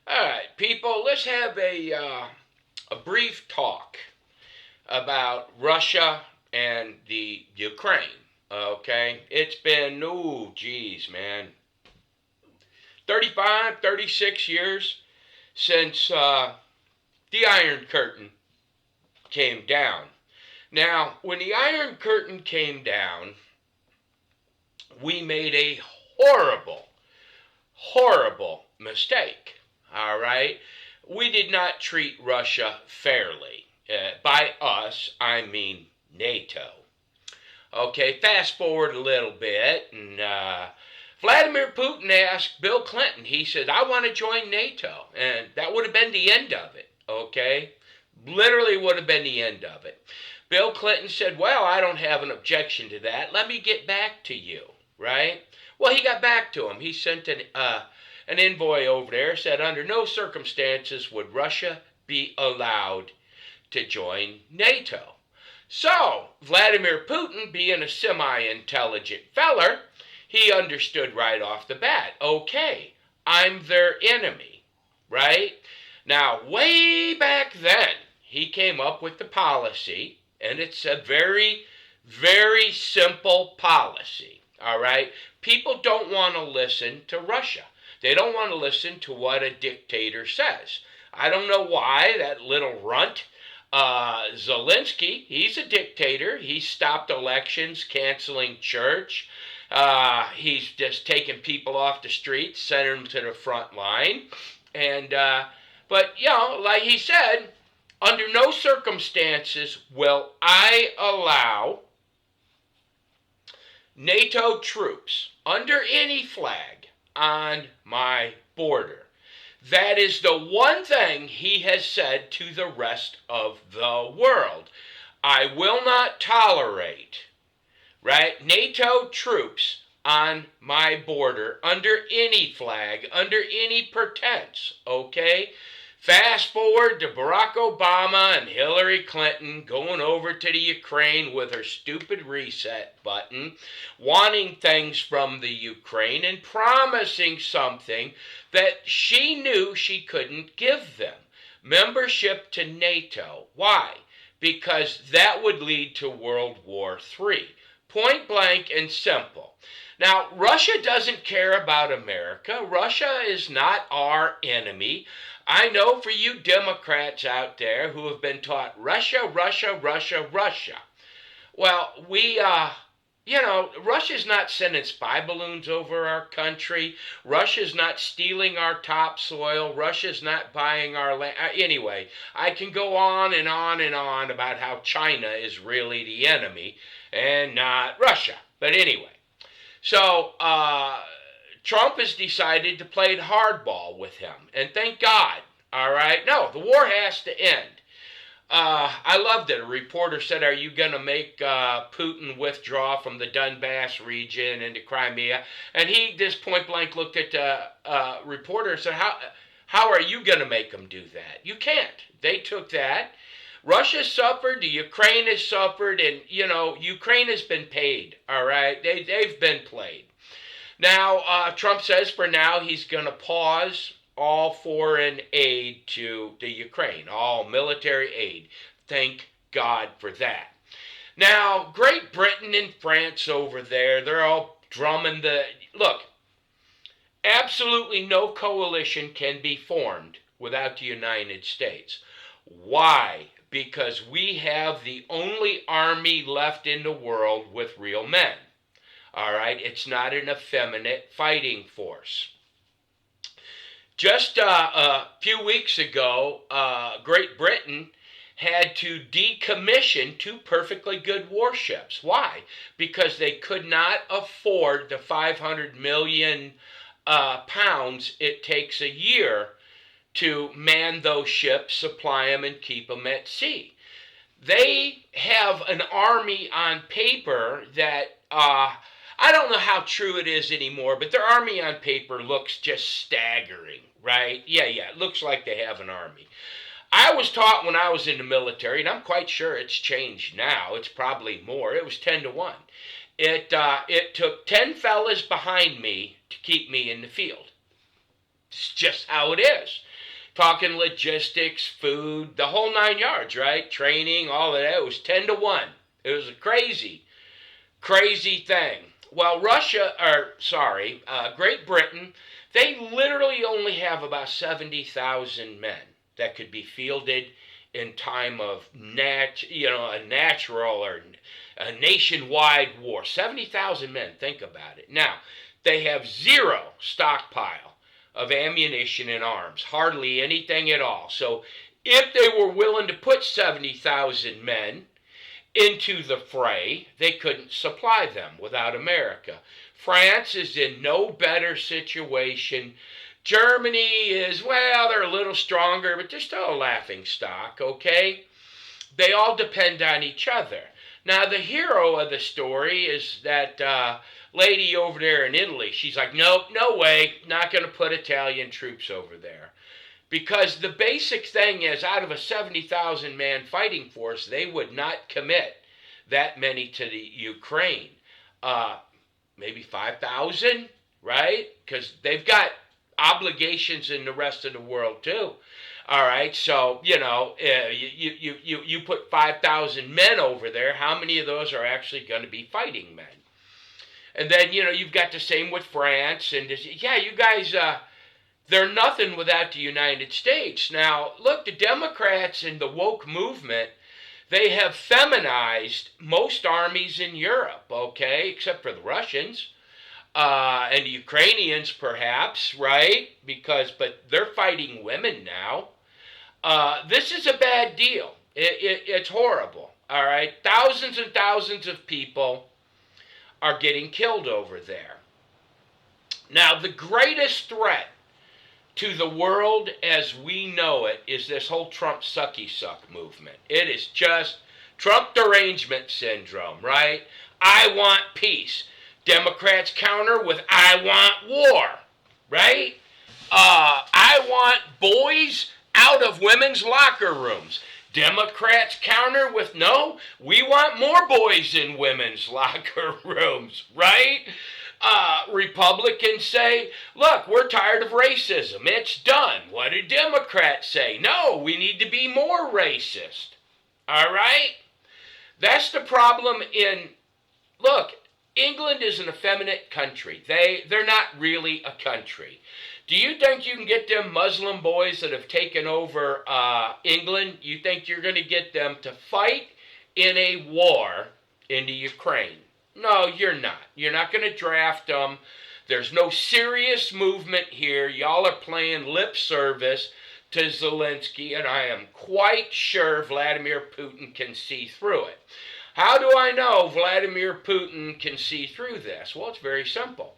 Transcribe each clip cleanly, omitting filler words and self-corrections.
All right, people, let's have a brief talk about Russia and the Ukraine. Okay, it's been, oh, geez, man, 35, 36 years since the Iron Curtain came down. Now, when the Iron Curtain came down, we made a horrible, horrible mistake. All right? We did not treat Russia fairly. By us, I mean NATO. Okay, fast forward a little bit, and Vladimir Putin asked Bill Clinton, he said, I want to join NATO. And that would have been the end of it, okay? Literally would have been the end of it. Bill Clinton said, well, I don't have an objection to that. Let me get back to you, right? Well, he got back to him. He sent an envoy over there, said under no circumstances would Russia be allowed to join NATO. So, Vladimir Putin, being a semi-intelligent feller, he understood right off the bat, okay, I'm their enemy, right? Now, way back then, he came up with the policy, and it's a very, very simple policy, all right? People don't want to listen to Russia. They don't want to listen to what a dictator says. I don't know why that little runt, Zelensky, he's a dictator. He stopped elections, canceling church. He's just taking people off the streets, sending them to the front line. And, but, you know, like he said, under no circumstances will I allow NATO troops under any flag on my border. That is the one thing he has said to the rest of the world. I will not tolerate, right, NATO troops on my border under any flag, under any pretense, okay? Fast forward to Barack Obama and Hillary Clinton going over to the Ukraine with her stupid reset button, wanting things from the Ukraine and promising something that she knew she couldn't give them. Membership to NATO. Why? Because that would lead to World War III. Point blank and simple. Now, Russia doesn't care about America. Russia is not our enemy. I know for you Democrats out there who have been taught Russia, Russia, Russia, Russia. Well, Russia's not sending spy balloons over our country. Russia's not stealing our topsoil. Russia's not buying our land. Anyway, I can go on and on and on about how China is really the enemy and not Russia. But anyway, so Trump has decided to play hardball with him. And thank God, all right? No, the war has to end. I loved it. A reporter said, are you going to make Putin withdraw from the Donbass region into Crimea? And he just point blank looked at the reporter and said, how are you going to make him do that? You can't. They took that. Russia suffered, the Ukraine has suffered, and, Ukraine has been paid, all right? They've been played. Now, Trump says for now he's going to pause all foreign aid to the Ukraine, all military aid. Thank God for that. Now, Great Britain and France over there, they're all drumming look, absolutely no coalition can be formed without the United States. Why? Because we have the only army left in the world with real men. All right, it's not an effeminate fighting force. Just a few weeks ago, Great Britain had to decommission two perfectly good warships. Why? Because they could not afford the 500 million pounds it takes a year to man those ships, supply them, and keep them at sea. They have an army on paper that I don't know how true it is anymore, but their army on paper looks just staggering, right? Yeah, it looks like they have an army. I was taught when I was in the military, and I'm quite sure it's changed now, it's probably more, it was 10 to 1. It took 10 fellas behind me to keep me in the field. It's just how it is. talking logistics, food, the whole 9 yards, right? Training, all of that. It was 10 to 1. It was a crazy, crazy thing. Well, Great Britain, they literally only have about 70,000 men that could be fielded in time of a natural or a nationwide war. 70,000 men, think about it. Now, they have zero stockpile of ammunition and arms, hardly anything at all. So if they were willing to put 70,000 men into the fray, they couldn't supply them without America. France is in no better situation. Germany is, well, they're a little stronger, but they're still a laughing stock, okay? They all depend on each other. Now, the hero of the story is that lady over there in Italy. She's like, nope, no way, not going to put Italian troops over there. Because the basic thing is, out of a 70,000 man fighting force, they would not commit that many to the Ukraine. Maybe 5,000, right? Because they've got obligations in the rest of the world too. All right, so you put 5,000 men over there. How many of those are actually going to be fighting men? And then you've got the same with France, and you guys, they're nothing without the United States. Now, look, the Democrats and the woke movement, they have feminized most armies in Europe, okay, except for the Russians. And the Ukrainians, perhaps, right? But they're fighting women now. This is a bad deal. It's horrible, all right? Thousands and thousands of people are getting killed over there. Now, the greatest threat to the world as we know it is this whole Trump sucky suck movement. It is just Trump derangement syndrome, right? I want peace. Democrats counter with I want war, right? I want boys out of women's locker rooms. Democrats counter with no, we want more boys in women's locker rooms, right? Republicans say, look, we're tired of racism. It's done. What do Democrats say? No, we need to be more racist. All right? That's the problem look, England is an effeminate country. They're not really a country. Do you think you can get them Muslim boys that have taken over England, you think you're going to get them to fight in a war in the Ukraine? No, you're not. You're not going to draft them. There's no serious movement here. Y'all are playing lip service to Zelensky, and I am quite sure Vladimir Putin can see through it. How do I know Vladimir Putin can see through this? Well, it's very simple.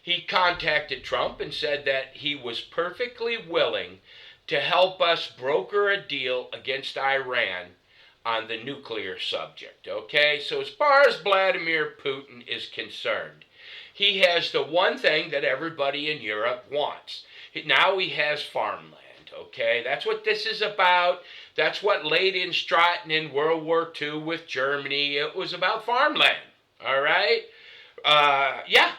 He contacted Trump and said that he was perfectly willing to help us broker a deal against Iran on the nuclear subject, okay? So as far as Vladimir Putin is concerned, he has the one thing that everybody in Europe wants. Now he has farmland, okay? That's what this is about. That's what laid in Stratton in World War II with Germany. It was about farmland, all right?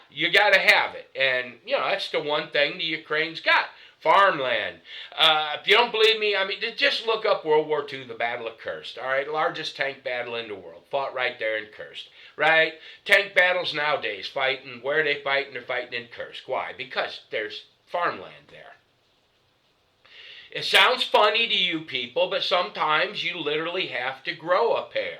You got to have it. And, that's the one thing the Ukraine's got. Farmland. If you don't believe me, just look up World War II, the Battle of Kursk. All right, largest tank battle in the world. Fought right there in Kursk. Right? Tank battles nowadays, where are they fighting? They're fighting in Kursk. Why? Because there's farmland there. It sounds funny to you people, but sometimes you literally have to grow a pair.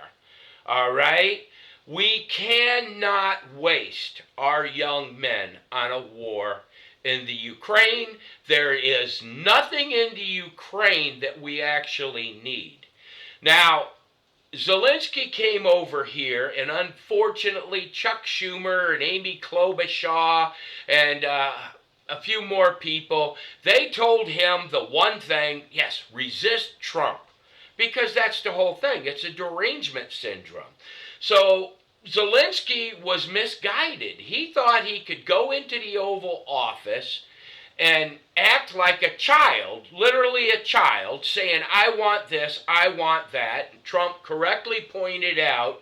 All right? We cannot waste our young men on a war in the Ukraine. There is nothing in the Ukraine that we actually need. Now, Zelensky came over here, and unfortunately Chuck Schumer and Amy Klobuchar and a few more people, they told him the one thing, yes, resist Trump. Because that's the whole thing. It's a derangement syndrome. So Zelensky was misguided. He thought he could go into the Oval Office and act like a child, literally a child, saying, I want this, I want that. Trump correctly pointed out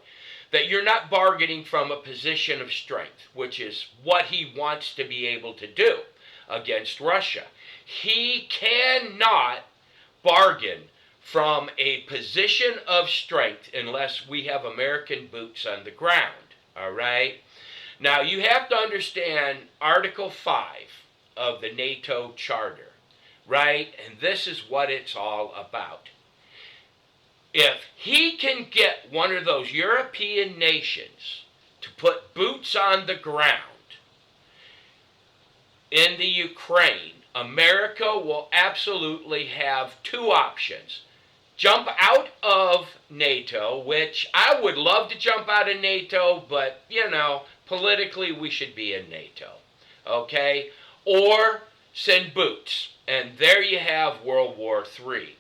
that you're not bargaining from a position of strength, which is what he wants to be able to do against Russia. He cannot bargain from a position of strength unless we have American boots on the ground. All right? Now, you have to understand Article 5 of the NATO Charter, right? And this is what it's all about. If he can get one of those European nations to put boots on the ground in the Ukraine, America will absolutely have two options. Jump out of NATO, which I would love to jump out of NATO, but, politically we should be in NATO, okay? Or send boots, and there you have World War III.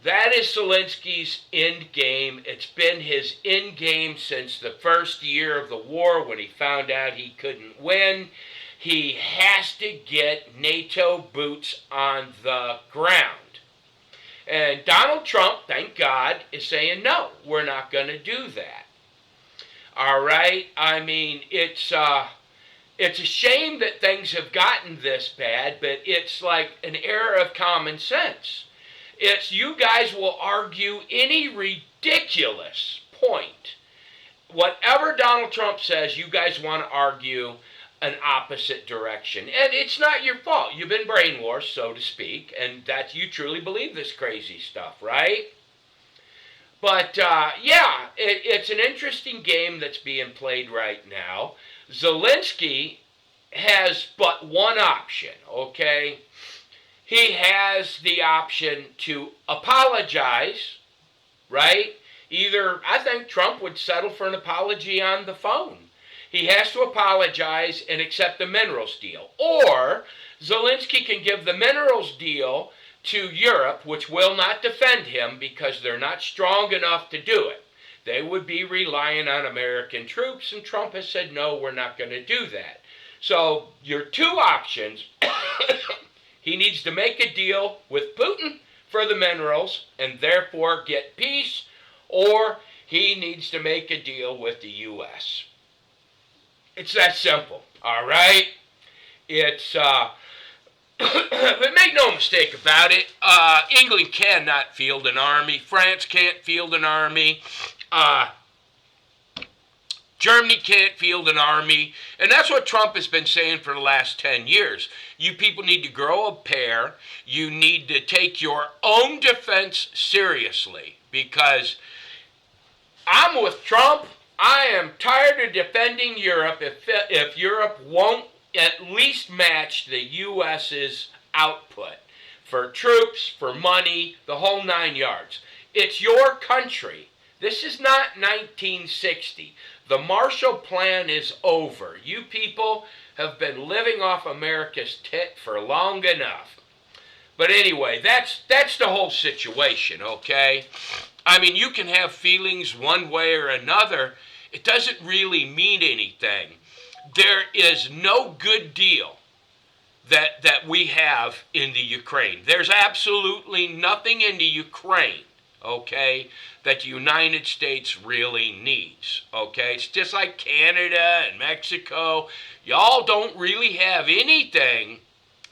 That is Zelensky's end game. It's been his end game since the first year of the war when he found out he couldn't win. He has to get NATO boots on the ground. And Donald Trump, thank God, is saying, no, we're not going to do that. All right? I mean, it's a shame that things have gotten this bad, but it's like an error of common sense. It's you guys will argue any ridiculous point. Whatever Donald Trump says, you guys want to argue an opposite direction. And it's not your fault. You've been brainwashed, so to speak, and that you truly believe this crazy stuff, right? But, it's an interesting game that's being played right now. Zelensky has but one option, okay? He has the option to apologize, right? I think Trump would settle for an apology on the phone. He has to apologize and accept the minerals deal. Or Zelensky can give the minerals deal to Europe, which will not defend him because they're not strong enough to do it. They would be relying on American troops, and Trump has said, no, we're not going to do that. So your two options, he needs to make a deal with Putin for the minerals and therefore get peace, or he needs to make a deal with the U.S. It's that simple, all right? It's, but make no mistake about it, England cannot field an army. France can't field an army. Germany can't field an army. And that's what Trump has been saying for the last 10 years. You people need to grow a pair. You need to take your own defense seriously. Because I'm with Trump. I am tired of defending Europe if Europe won't at least match the U.S.'s output for troops, for money, the whole 9 yards. It's your country. This is not 1960. The Marshall Plan is over. You people have been living off America's tit for long enough. But anyway, that's the whole situation, okay? I mean, you can have feelings one way or another. It doesn't really mean anything. There is no good deal that we have in the Ukraine. There's absolutely nothing in the Ukraine, okay, that the United States really needs, okay? It's just like Canada and Mexico. Y'all don't really have anything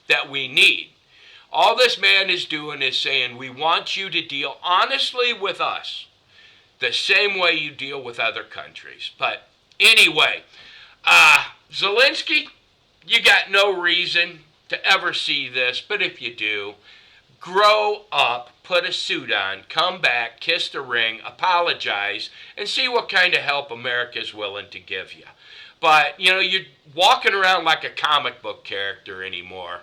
that we need. All this man is doing is saying, we want you to deal honestly with us the same way you deal with other countries. But anyway, Zelensky, you got no reason to ever see this, but if you do, grow up, put a suit on, come back, kiss the ring, apologize, and see what kind of help America's willing to give you. But, you're walking around like a comic book character anymore.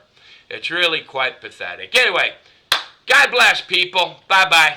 It's really quite pathetic. Anyway, God bless, people. Bye-bye.